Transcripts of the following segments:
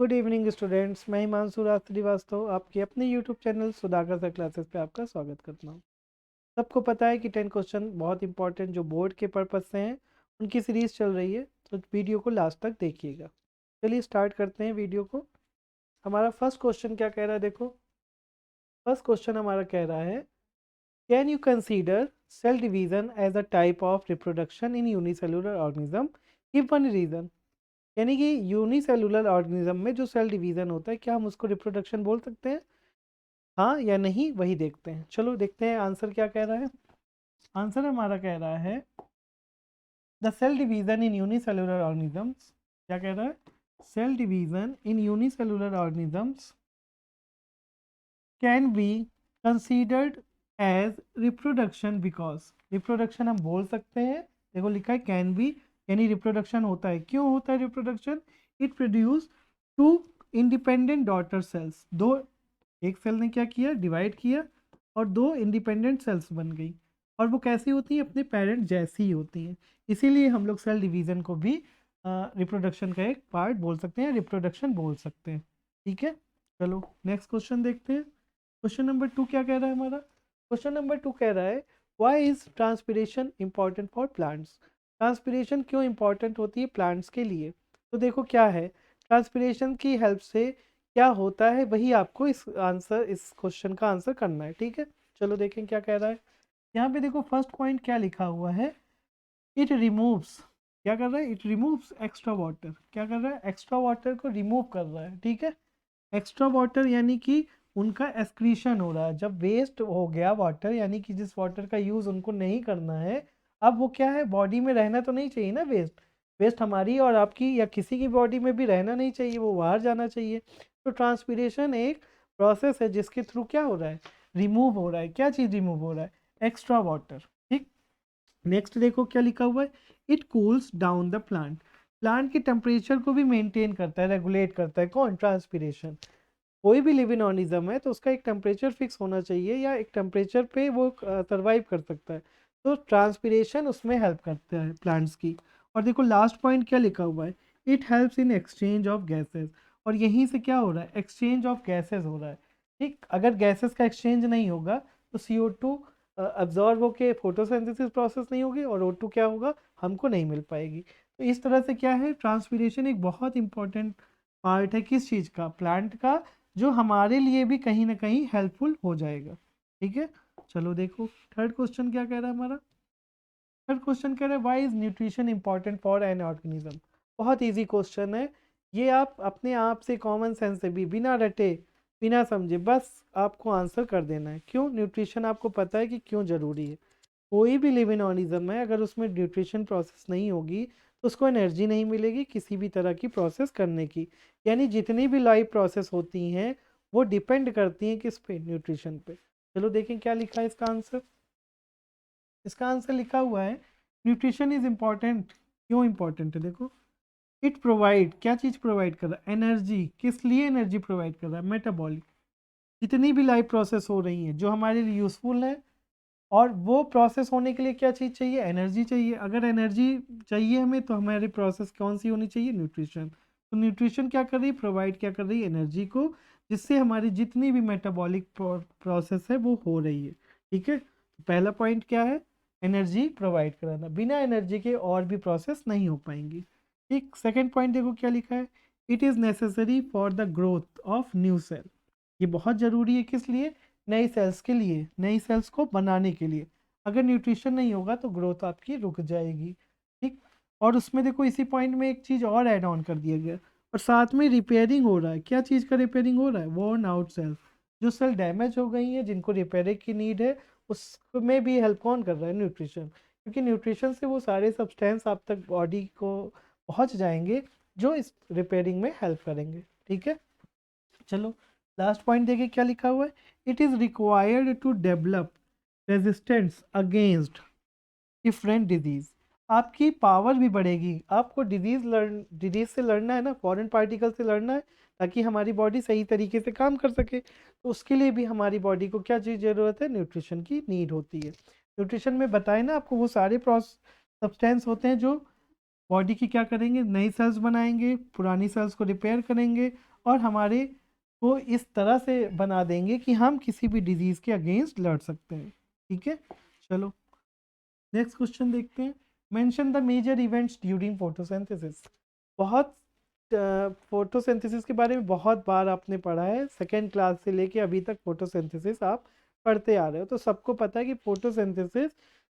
Good evening students, मैं हिमांशु राज श्रीवास्तव आपके अपने YouTube channel Sudhakar sir classes पे आपका स्वागत करता हूँ। सबको पता है कि 10 क्वेश्चन बहुत इंपॉर्टेंट जो बोर्ड के पर्पज से हैं उनकी सीरीज चल रही है, तो वीडियो को लास्ट तक देखिएगा। चलिए स्टार्ट करते हैं वीडियो को। हमारा फर्स्ट क्वेश्चन क्या कह रहा है, देखो। फर्स्ट क्वेश्चन हमारा कह रहा है, can you consider cell division as a type of reproduction in unicellular organism, give one reason. यानी कि यूनिसेलुलर ऑर्गेनिज्म में जो सेल डिवीजन होता है, क्या हम उसको रिप्रोडक्शन बोल सकते हैं, हाँ या नहीं, वही देखते हैं। चलो देखते हैं आंसर क्या कह रहा है। आंसर हमारा कह रहा है the cell division in unicellular organisms. क्या कह रहा है? Cell division in unicellular organisms can be considered as reproduction because. Reproduction हम बोल सकते हैं, देखो लिखा है कैन बी, यानी रिप्रोडक्शन होता है। क्यों होता है reproduction? It produce two independent daughter cells. दो, एक सेल ने क्या किया, डिवाइड किया और दो इंडिपेंडेंट सेल्स बन गई, और वो कैसी होती हैं, अपने पेरेंट जैसी ही होती हैं। इसीलिए हम लोग सेल डिवीजन को भी रिप्रोडक्शन का एक पार्ट बोल सकते हैं, रिप्रोडक्शन बोल सकते हैं। ठीक है, चलो नेक्स्ट क्वेश्चन देखते हैं। क्वेश्चन नंबर 2 क्या कह रहा है हमारा? क्वेश्चन नंबर 2 कह रहा है, why is transpiration important for plants. Transpiration क्यों इंपॉर्टेंट होती है प्लांट्स के लिए? तो देखो क्या है, ट्रांसपिरेशन की हेल्प से क्या होता है, वही आपको इस क्वेश्चन का आंसर करना है। ठीक है, चलो देखें क्या कह रहा है। यहाँ पे देखो फर्स्ट पॉइंट क्या लिखा हुआ है, इट रिमूव्स। क्या कर रहा है? It removes extra water. क्या कर रहा है? एक्स्ट्रा वाटर को रिमूव कर रहा है। ठीक है, एक्स्ट्रा वाटर यानी कि उनका एक्सक्रीशन हो रहा है। जब वेस्ट हो गया वाटर, यानी कि जिस वाटर का यूज़ उनको नहीं करना है, अब वो क्या है, बॉडी में रहना तो नहीं चाहिए ना। वेस्ट वेस्ट हमारी और आपकी या किसी की बॉडी में भी रहना नहीं चाहिए, वो बाहर जाना चाहिए। तो ट्रांसपीरेशन एक प्रोसेस है जिसके थ्रू क्या हो रहा है, रिमूव हो रहा है। क्या चीज़ रिमूव हो रहा है? Extra water. ठीक, नेक्स्ट देखो क्या लिखा हुआ है, it cools down the plant. Plant के टेम्परेचर को भी मेंटेन करता है, रेगुलेट करता है। कौन? ट्रांसपीरेशन। कोई भी लिविंग ऑर्गेनिज्म है तो उसका एक टेम्परेचर फिक्स होना चाहिए, या एक टेम्परेचर पे वो सर्वाइव कर सकता है। तो ट्रांसपीरेशन उसमें हेल्प करता है प्लांट्स की। और देखो लास्ट पॉइंट क्या लिखा हुआ है, it helps in exchange of gases. और यहीं से क्या हो रहा है, एक्सचेंज ऑफ गैसेस हो रहा है। ठीक, अगर गैसेस का एक्सचेंज नहीं होगा तो CO2 अब्जॉर्ब होके फोटोसिंथेसिस प्रोसेस नहीं होगी, और O2 क्या होगा, हमको नहीं मिल पाएगी। तो इस तरह से क्या है, ट्रांसपीरेशन एक बहुत इंपॉर्टेंट पार्ट है किस चीज़ का, प्लांट का, जो हमारे लिए भी कहीं ना कहीं हेल्पफुल हो जाएगा। ठीक है, चलो देखो थर्ड क्वेश्चन क्या कह रहा है हमारा। थर्ड क्वेश्चन कह रहा है, why is nutrition important for an organism. बहुत इजी क्वेश्चन है ये, आप अपने आप से कॉमन सेंस से भी बिना रटे बिना समझे बस आपको आंसर कर देना है। क्यों न्यूट्रिशन, आपको पता है कि क्यों ज़रूरी है। कोई भी लिविंग ऑर्गेनिज्म है, अगर उसमें न्यूट्रिशन प्रोसेस नहीं होगी तो उसको एनर्जी नहीं मिलेगी किसी भी तरह की प्रोसेस करने की। यानी जितनी भी लाइफ प्रोसेस होती हैं वो डिपेंड करती हैं किस पे, न्यूट्रिशन पे। चलो देखें क्या लिखा है इसका आंसर। इसका आंसर लिखा हुआ है, न्यूट्रिशन इज इम्पॉर्टेंट। क्यों इम्पॉर्टेंट है? देखो, इट प्रोवाइड, क्या चीज़ प्रोवाइड कर रहा है, एनर्जी। किस लिए एनर्जी प्रोवाइड कर रहा है? मेटाबॉलिक। जितनी भी लाइफ प्रोसेस हो रही हैं जो हमारे लिए यूज़फुल है, और वो प्रोसेस होने के लिए क्या चीज़ चाहिए, एनर्जी चाहिए। अगर एनर्जी चाहिए हमें तो हमारी प्रोसेस कौन सी होनी चाहिए, न्यूट्रिशन। तो न्यूट्रिशन क्या कर रही है, प्रोवाइड क्या कर रही है, एनर्जी को, जिससे हमारी जितनी भी मेटाबॉलिक प्रोसेस है वो हो रही है। ठीक है, तो पहला पॉइंट क्या है, एनर्जी प्रोवाइड कराना। बिना एनर्जी के और भी प्रोसेस नहीं हो पाएंगी। ठीक, सेकेंड पॉइंट देखो क्या लिखा है, it is necessary for the growth of new cell. ये बहुत ज़रूरी है किस लिए, नई सेल्स के लिए, नई सेल्स को बनाने के लिए। अगर न्यूट्रिशन नहीं होगा तो ग्रोथ आपकी रुक जाएगी। ठीक, और उसमें देखो इसी पॉइंट में एक चीज़ और ऐड ऑन कर दिया गया, और साथ में रिपेयरिंग हो रहा है। क्या चीज़ का रिपेयरिंग हो रहा है, वॉर्न आउट सेल्स। जो सेल डैमेज हो गई हैं, जिनको रिपेयरिंग की नीड है, उसमें भी हेल्प कौन कर रहा है, न्यूट्रिशन। क्योंकि न्यूट्रिशन से वो सारे सब्सटेंस आप तक बॉडी को पहुँच जाएंगे जो इस रिपेयरिंग में हेल्प करेंगे। ठीक है, चलो लास्ट पॉइंट देखिए क्या लिखा हुआ है, it is required to develop resistance against different disease. आपकी पावर भी बढ़ेगी। आपको डिजीज से लड़ना है ना, फॉरेन पार्टिकल से लड़ना है, ताकि हमारी बॉडी सही तरीके से काम कर सके। तो उसके लिए भी हमारी बॉडी को क्या चीज़ ज़रूरत है, न्यूट्रिशन की नीड होती है। न्यूट्रिशन में बताए ना आपको, वो सारे सब्सटेंस होते हैं जो बॉडी की क्या करेंगे, नई सेल्स बनाएंगे, पुरानी सेल्स को रिपेयर करेंगे और हमारे को इस तरह से बना देंगे कि हम किसी भी डिजीज़ के अगेंस्ट लड़ सकते हैं। ठीक है, चलो नेक्स्ट क्वेश्चन देखते हैं। Mention the major events during photosynthesis. बहुत फोटोसिंथेसिस के बारे में बहुत बार आपने पढ़ा है, सेकेंड क्लास से लेके अभी तक फोटोसिंथेसिस आप पढ़ते आ रहे हो, तो सबको पता है कि फोटोसिंथेसिस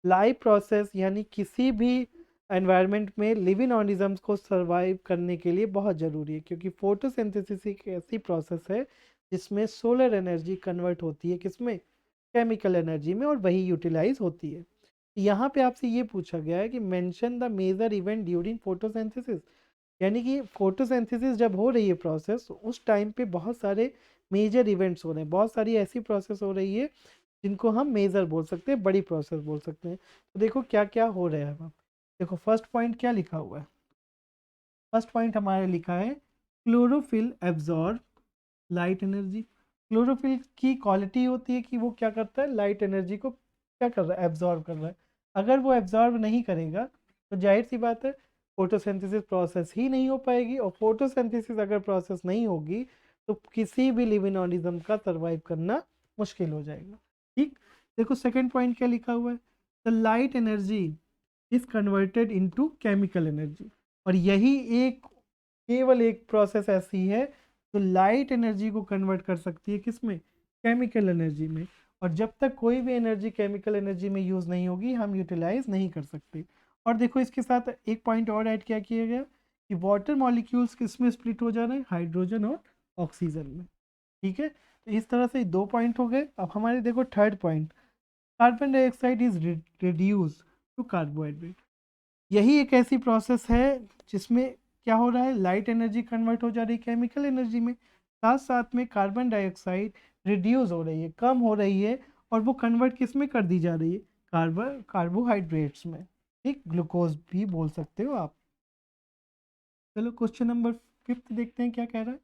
लाइव प्रोसेस यानी किसी भी एनवायरनमेंट में लिविंग ऑर्गेनिजम्स को सरवाइव करने के लिए बहुत ज़रूरी है, क्योंकि फोटोसिंथेसिस एक ऐसी प्रोसेस है जिसमें सोलर एनर्जी कन्वर्ट होती है किसमें, केमिकल एनर्जी में, और वही यूटिलाइज होती है। यहाँ पे आपसे ये पूछा गया है कि mention the major event during photosynthesis, यानी कि फोटोसिंथेसिस जब हो रही है प्रोसेस, उस टाइम पे बहुत सारे मेजर इवेंट्स हो रहे हैं, बहुत सारी ऐसी प्रोसेस हो रही है जिनको हम मेजर बोल सकते हैं, बड़ी प्रोसेस बोल सकते हैं। तो देखो क्या क्या हो रहा है। अब देखो फर्स्ट पॉइंट क्या लिखा हुआ है, फर्स्ट पॉइंट हमारे लिखा है chlorophyll absorb light energy. Chlorophyll की क्वालिटी होती है कि वो क्या करता है, लाइट एनर्जी को क्या कर रहा है, एब्जॉर्ब कर रहा है। अगर वो एब्जॉर्ब नहीं करेगा तो जाहिर सी बात है फोटोसिंथेसिस प्रोसेस ही नहीं हो पाएगी, और फोटोसिंथेसिस अगर प्रोसेस नहीं होगी तो किसी भी लिविंग ऑर्गेनिज्म का सर्वाइव करना मुश्किल हो जाएगा। ठीक, देखो सेकंड पॉइंट क्या लिखा हुआ है, the light energy is converted into chemical energy. और यही एक केवल एक प्रोसेस ऐसी है जो लाइट एनर्जी को कन्वर्ट कर सकती है किसमें, केमिकल एनर्जी में। और जब तक कोई भी एनर्जी केमिकल एनर्जी में यूज़ नहीं होगी हम यूटिलाइज नहीं कर सकते। और देखो इसके साथ एक पॉइंट और ऐड क्या किया गया कि वाटर मॉलिक्यूल्स किस में स्प्लिट हो जा रहे हैं, हाइड्रोजन और ऑक्सीजन में। ठीक है, तो इस तरह से दो पॉइंट हो गए। अब हमारे देखो third point, carbon dioxide is reduce to carbohydrate. यही एक ऐसी प्रोसेस है जिसमें क्या हो रहा है, लाइट एनर्जी कन्वर्ट हो जा रही है केमिकल एनर्जी में, साथ साथ में कार्बन डाइऑक्साइड रिड्यूस हो रही है, कम हो रही है, और वो कन्वर्ट किस में कर दी जा रही है, कार्बोहाइड्रेट्स में। ठीक, ग्लूकोज भी बोल सकते हो आप। चलो क्वेश्चन नंबर फिफ्थ देखते हैं क्या कह रहा है,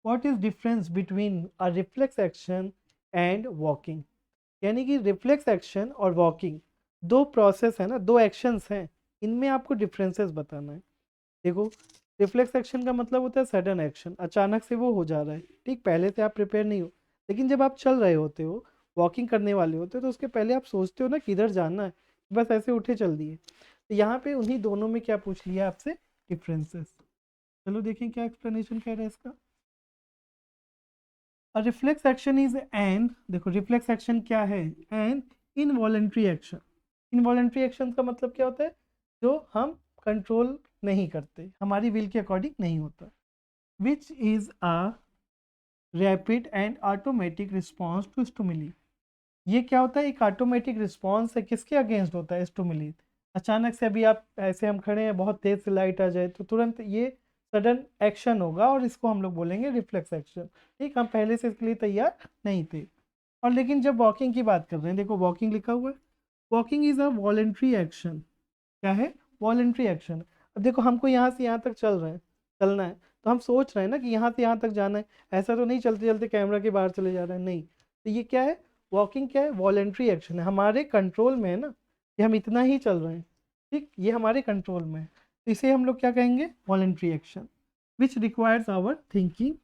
what is difference between a reflex action and walking. यानी कि रिफ्लेक्स एक्शन और वॉकिंग दो प्रोसेस है ना, दो एक्शंस हैं, इनमें आपको डिफरेंसेस बताना है। देखो रिफ्लेक्स एक्शन का मतलब होता है सडन एक्शन, अचानक से वो हो जा रहा है, ठीक, पहले से आप प्रिपेयर नहीं हो। लेकिन जब आप चल रहे होते हो, वॉकिंग करने वाले होते हो, तो उसके पहले आप सोचते हो ना किधर जाना है, बस ऐसे उठे चल दिए। तो यहाँ पे उन्हीं दोनों में क्या पूछ लिया आपसे, डिफरेंसेस। चलो देखें क्या एक्सप्लेनेशन कह रहा है इसका। रिफ्लेक्स एक्शन इज एन, देखो रिफ्लेक्स एक्शन क्या है, an involuntary action. Involuntary action का मतलब क्या होता है, जो हम कंट्रोल नहीं करते, हमारी विल के अकॉर्डिंग नहीं होता। Which is a rapid and automatic response to stimuli. ये क्या होता है, एक ऑटोमेटिक रिस्पॉन्स है, किसके अगेंस्ट होता है, स्टुमिली। अचानक से अभी आप ऐसे हम खड़े हैं, बहुत तेज से लाइट आ जाए तो तुरंत ये सडन एक्शन होगा, और इसको हम लोग बोलेंगे रिफ्लेक्स एक्शन। ठीक, हम पहले से इसके लिए तैयार नहीं थे। और लेकिन जब वॉकिंग की बात कर रहे हैं, देखो वॉकिंग लिखा हुआ है, walking is a voluntary action. क्या है, वॉलेंट्री एक्शन। अब देखो हमको यहाँ से यहाँ तक चल रहे हैं, चलना है, तो हम सोच रहे हैं ना कि यहाँ से यहाँ तक जाना है, ऐसा तो नहीं चलते चलते कैमरा के बाहर चले जा रहे हैं, नहीं। तो ये क्या है, वॉकिंग क्या है, वॉलेंट्री एक्शन है, हमारे कंट्रोल में है ना, कि हम इतना ही चल रहे हैं। ठीक, ये हमारे कंट्रोल में है, तो इसे हम लोग क्या कहेंगे, voluntary action, which requires our thinking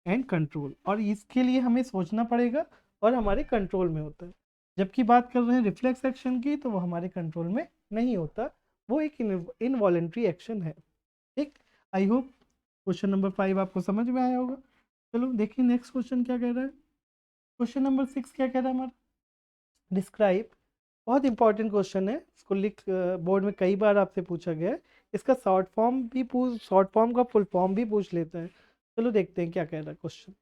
and control. और इसके लिए हमें सोचना पड़ेगा और हमारे कंट्रोल में होता है। जबकि बात कर रहे हैं रिफ्लेक्स एक्शन की, तो वो हमारे कंट्रोल में नहीं होता, वो एक इनवॉलेंट्री एक्शन है। ठीक, आई होप क्वेश्चन नंबर 5 आपको समझ में आया होगा। चलो देखिए नेक्स्ट क्वेश्चन क्या कह रहा है। क्वेश्चन नंबर 6 क्या कह रहा है हमारा, डिस्क्राइब। बहुत इंपॉर्टेंट क्वेश्चन है, इसको लिख बोर्ड में कई बार आपसे पूछा गया है। इसका शॉर्ट फॉर्म का फुल फॉर्म भी पूछ लेता है। चलो देखते हैं क्या कह रहा है question.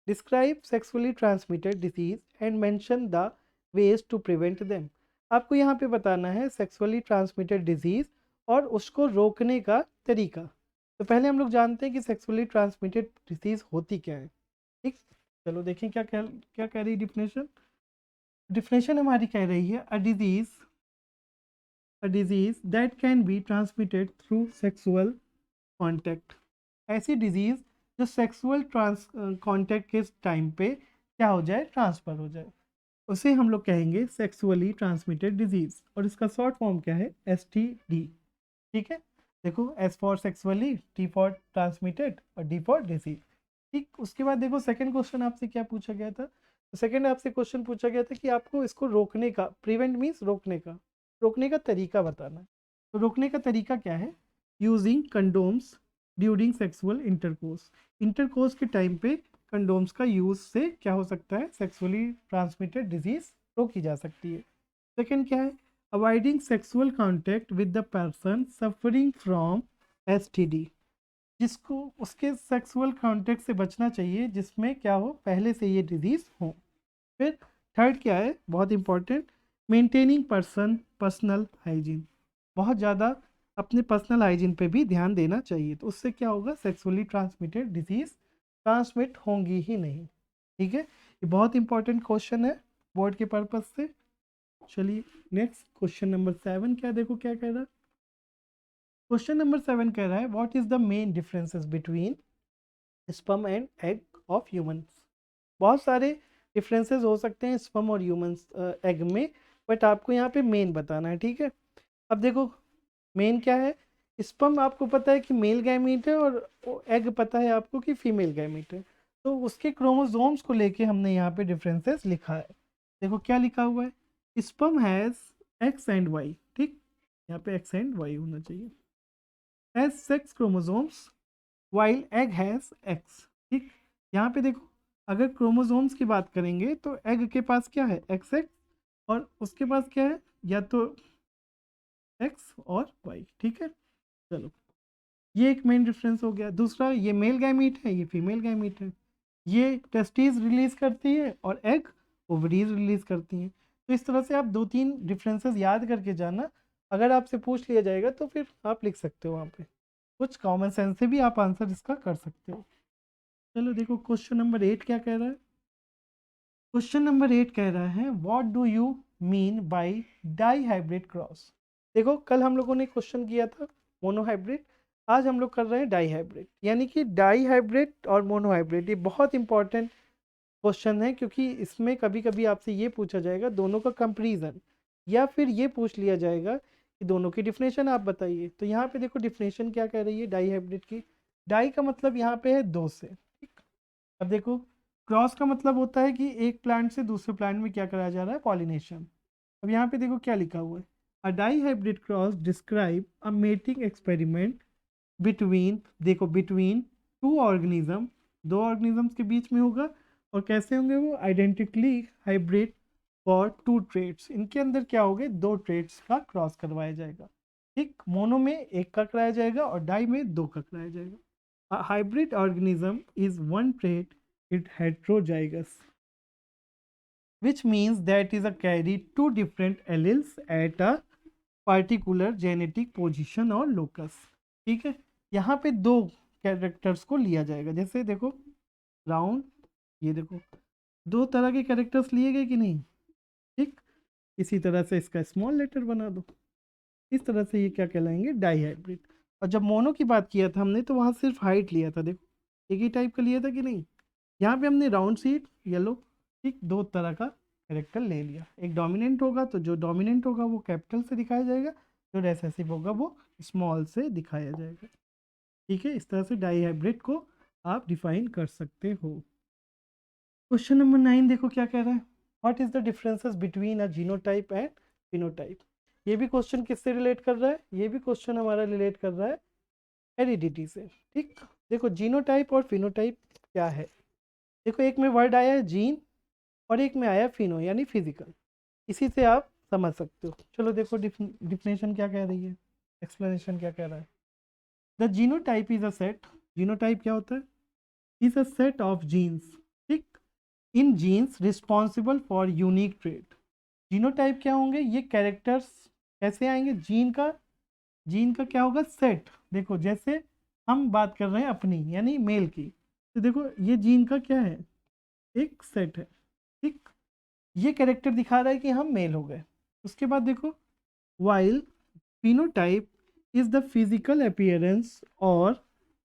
Describe sexually transmitted disease and mention the ways to prevent them. आपको यहाँ पे बताना है सेक्सुअली ट्रांसमिटेड डिजीज और उसको रोकने का तरीका। तो पहले हम लोग जानते हैं कि सेक्सुअली ट्रांसमिटेड डिजीज होती क्या है। ठीक, चलो देखें क्या कह रही डिफिनेशन। डिफिनेशन हमारी कह रही है a disease that can be transmitted through sexual contact. ऐसी डिजीज जो सेक्सुअल कॉन्टैक्ट के टाइम पे क्या हो जाए, ट्रांसफर हो जाए, उसे हम लोग कहेंगे सेक्सुअली ट्रांसमिटेड डिजीज, और इसका शॉर्ट फॉर्म क्या है, STD। ठीक है, देखो S for sexually, T for transmitted और डी फॉर डिजीज। ठीक, उसके बाद देखो सेकंड क्वेश्चन आपसे क्या पूछा गया था। तो सेकंड आपसे क्वेश्चन पूछा गया था कि आपको इसको रोकने का, प्रिवेंट मीन्स रोकने का तरीका बताना है। तो रोकने का तरीका क्या है? Using condoms during sexual intercourse. Intercourse के टाइम पे कंडोम्स का यूज से क्या हो सकता है? सेक्सुअली ट्रांसमिटेड डिजीज रोकी जा सकती है। सेकंड क्या है? Avoiding sexual contact with the person suffering from STD. जिसको उसके सेक्सुअल कॉन्टैक्ट से बचना चाहिए जिसमें क्या हो, पहले से ये डिजीज हो। फिर थर्ड क्या है, बहुत इंपॉर्टेंट, मेंटेनिंग पर्सनल हाइजीन। बहुत ज़्यादा अपने पर्सनल हाइजीन पे भी ध्यान देना चाहिए, तो उससे क्या होगा? सेक्सुअली ट्रांसमिटेड डिजीज ट्रांसमिट होंगी ही नहीं। ठीक है, ये बहुत इंपॉर्टेंट क्वेश्चन है बोर्ड के पर्पज से। चलिए नेक्स्ट क्वेश्चन नंबर 7 क्या, देखो क्या कह रहा है। क्वेश्चन नंबर 7 कह रहा है what is the main differences between sperm and egg of humans. बहुत सारे डिफरेंसेस हो सकते हैं स्पर्म और ह्यूमंस एग में, बट आपको यहाँ पे मेन बताना है। ठीक है, अब देखो मेन क्या है। स्पर्म आपको पता है कि मेल गैमीट है और एग पता है आपको कि फीमेल गैमीट है। तो उसके क्रोमोसोम्स को लेके हमने यहाँ पे डिफरेंसेस लिखा है। देखो क्या लिखा हुआ है, sperm has X and Y. ठीक, यहाँ पे एक्स एंड वाई होना चाहिए। Has sex chromosomes while egg has X. ठीक, यहाँ पे देखो अगर क्रोमोसोम्स की बात करेंगे तो एग के पास क्या है? एक्स एक्स, और उसके पास क्या है? या तो एक्स और वाई। ठीक है, चलो ये एक मेन डिफरेंस हो गया। दूसरा, ये मेल गैमीट है, ये फीमेल गैमीट है। ये टेस्टिस रिलीज करती है और एग ओवरीज रिलीज करती हैं। तो इस तरह से आप 2-3 डिफरेंसेस याद करके जाना। अगर आपसे पूछ लिया जाएगा तो फिर आप लिख सकते हो वहाँ पे, कुछ कॉमन सेंस से भी आप आंसर इसका कर सकते हो। चलो देखो क्वेश्चन नंबर 8 क्या कह रहा है। क्वेश्चन नंबर 8 कह रहा है what do you mean by dihybrid cross. देखो कल हम लोगों ने क्वेश्चन किया था मोनोहाइब्रिड, आज हम लोग कर रहे हैं डाई हाइब्रिड। यानी कि डाई हाइब्रिड और मोनोहाइब्रिड ये बहुत इंपॉर्टेंट क्वेश्चन है, क्योंकि इसमें कभी कभी आपसे ये पूछा जाएगा दोनों का कंपेरिजन, या फिर ये पूछ लिया जाएगा कि दोनों की डिफिनेशन आप बताइए। तो यहाँ पे देखो डिफिनेशन क्या कह रही है डाई हाइब्रिड की। डाई का मतलब यहाँ पे है दो से। ठीक, अब देखो क्रॉस का मतलब होता है कि एक प्लांट से दूसरे प्लांट में क्या कराया जा रहा है? पॉलिनेशन। अब यहाँ पे देखो क्या लिखा हुआ है, a dihybrid cross describe a mating experiment between, देखो बिटवीन टू ऑर्गेनिज्म, दो ऑर्गेनिजम्स के बीच में होगा। और कैसे होंगे वो? Identically hybrid for two traits. इनके अंदर क्या होंगे? दो ट्रेड्स का क्रॉस करवाया जाएगा। ठीक, मोनो में एक का कराया जाएगा और डाई में दो का कराया जाएगा। A hybrid organism is one trait it heterozygous, which means that is a carry two different alleles at a particular genetic position or locus। ठीक है, यहाँ पे दो कैरेक्टर्स को लिया जाएगा। जैसे देखो राउंड, ये देखो दो तरह के कैरेक्टर्स लिए गए कि नहीं। ठीक, इसी तरह से इसका स्मॉल लेटर बना दो। इस तरह से ये क्या कहलाएंगे? Dihybrid. और जब मोनो की बात किया था हमने तो वहाँ सिर्फ हाइट लिया था, देखो एक ही टाइप का लिया था कि नहीं। यहाँ पे हमने राउंड सीट येलो, ठीक, दो तरह का कैरेक्टर ले लिया। एक डोमिनेंट होगा तो जो डोमिनेंट होगा वो कैपिटल से दिखाया जाएगा, जो रेसेसिव होगा वो स्मॉल से दिखाया जाएगा। ठीक है, इस तरह से डाई हाइब्रिड को आप डिफाइन कर सकते हो। क्वेश्चन नंबर 9 देखो क्या कह रहा है, what is the differences between a genotype and phenotype. ये भी क्वेश्चन किससे रिलेट कर रहा है? ये भी क्वेश्चन हमारा रिलेट कर रहा है हेरिडिटी से। ठीक, देखो जीनोटाइप और फिनोटाइप क्या है। देखो एक में वर्ड आया है जीन और एक में आया फिनो यानी फिजिकल। इसी से आप समझ सकते हो। चलो देखो डिफिनेशन क्या कह रही है, एक्सप्लेनेशन क्या कह रहा है। The genotype is a set, genotype क्या होता है? Is a set of genes, ठीक, in genes responsible for unique trait. Genotype क्या होंगे? ये कैरेक्टर्स कैसे आएंगे? जीन का क्या होगा? सेट। देखो जैसे हम बात कर रहे हैं अपनी यानी मेल की, तो देखो ये जीन का क्या है? एक सेट है। ठीक, ये कैरेक्टर दिखा रहा है कि हम मेल हो गए। उसके बाद देखो while phenotype is the physical appearance और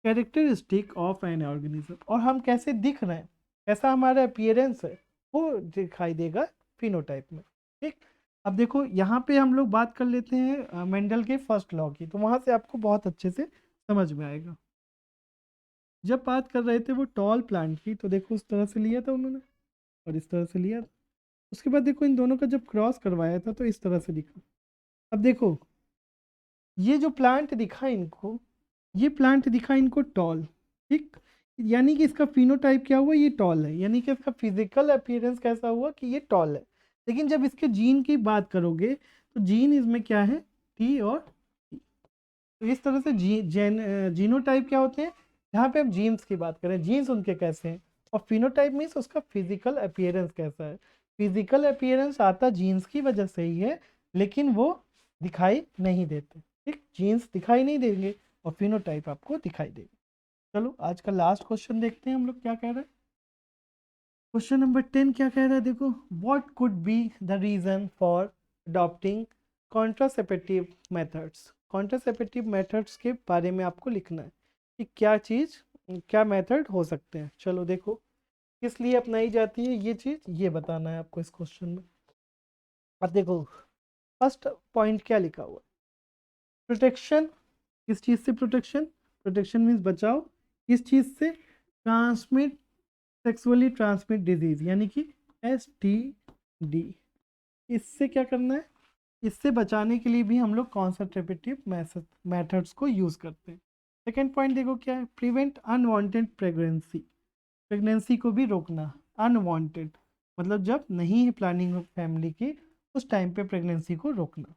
कैरेक्टरिस्टिक ऑफ एन ऑर्गेनिज्म। और हम कैसे दिख रहे हैं, कैसा हमारा अपीयरेंस है, वो दिखाई देगा फिनोटाइप में। ठीक, अब देखो यहाँ पे हम लोग बात कर लेते हैं मेंडल के फर्स्ट लॉ की, तो वहाँ से आपको बहुत अच्छे से समझ में आएगा। जब बात कर रहे थे वो टॉल प्लांट की, तो देखो उस तरह से लिया था उन्होंने और इस तरह से लिया था। उसके बाद देखो इन दोनों का जब क्रॉस करवाया था तो इस तरह से दिखा। अब देखो ये जो प्लांट दिखा इनको, ये प्लांट दिखा इनको टॉल, ठीक, यानी कि इसका फिनोटाइप क्या हुआ, ये टॉल है, यानी कि इसका फिजिकल अपीयरेंस कैसा हुआ कि ये टॉल है। लेकिन जब इसके जीन की बात करोगे तो जीन इसमें क्या है, टी और टी। तो इस तरह से जीनोटाइप क्या होते हैं, यहाँ पे हम जीन्स की बात करें, जीन्स उनके कैसे हैं, और फिनोटाइप मीन्स उसका फिजिकल अपीयरेंस कैसा है। फिजिकल अपीयरेंस आता जीन्स की वजह से ही है, लेकिन वो दिखाई नहीं देते, ठीक, जीन्स दिखाई नहीं देंगे और फिनोटाइप आपको दिखाई देगा। चलो आज का लास्ट क्वेश्चन देखते हैं हम लोग क्या कह रहे हैं। क्वेश्चन नंबर 10 क्या कह रहा है, देखो, what could be the reason for adopting contraceptive methods. Contraceptive methods के बारे में आपको लिखना है कि क्या चीज़, क्या मेथड हो सकते हैं। चलो देखो किस लिए अपनाई जाती है ये चीज़, ये बताना है आपको इस क्वेश्चन में। अब देखो फर्स्ट पॉइंट क्या लिखा हुआ है, प्रोटेक्शन। किस चीज़ से प्रोटेक्शन, प्रोटेक्शन मीन्स बचाव, किस चीज़ से, ट्रांसमिट, सेक्सुअली ट्रांसमिट डिजीज, यानी कि STD। इससे क्या करना है, इससे बचाने के लिए भी हम लोग कॉन्सरट्रेटिव मेथड्स को यूज़ करते हैं। सेकेंड पॉइंट देखो क्या है, प्रिवेंट अनवांटेड प्रेगनेंसी, प्रेगनेंसी को भी रोकना। अनवांटेड मतलब जब नहीं है प्लानिंग फैमिली की, उस टाइम पे प्रेगनेंसी को रोकना।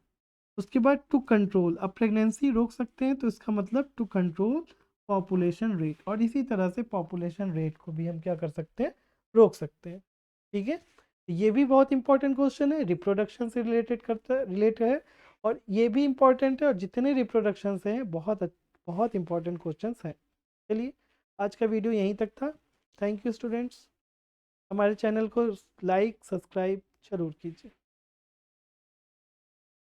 उसके बाद टू कंट्रोल, अब प्रेगनेंसी रोक सकते हैं तो इसका मतलब टू कंट्रोल पॉपुलेशन रेट, और इसी तरह से पॉपुलेशन रेट को भी हम क्या कर सकते हैं, रोक सकते हैं। ठीक है, ये भी बहुत इंपॉर्टेंट क्वेश्चन है, रिप्रोडक्शन से रिलेटेड करता है, रिलेट है, और ये भी इंपॉर्टेंट है, और जितने रिप्रोडक्शन हैं बहुत इंपॉर्टेंट क्वेश्चन हैं। चलिए आज का वीडियो यहीं तक था। थैंक यू स्टूडेंट्स, हमारे चैनल को लाइक सब्सक्राइब जरूर कीजिए।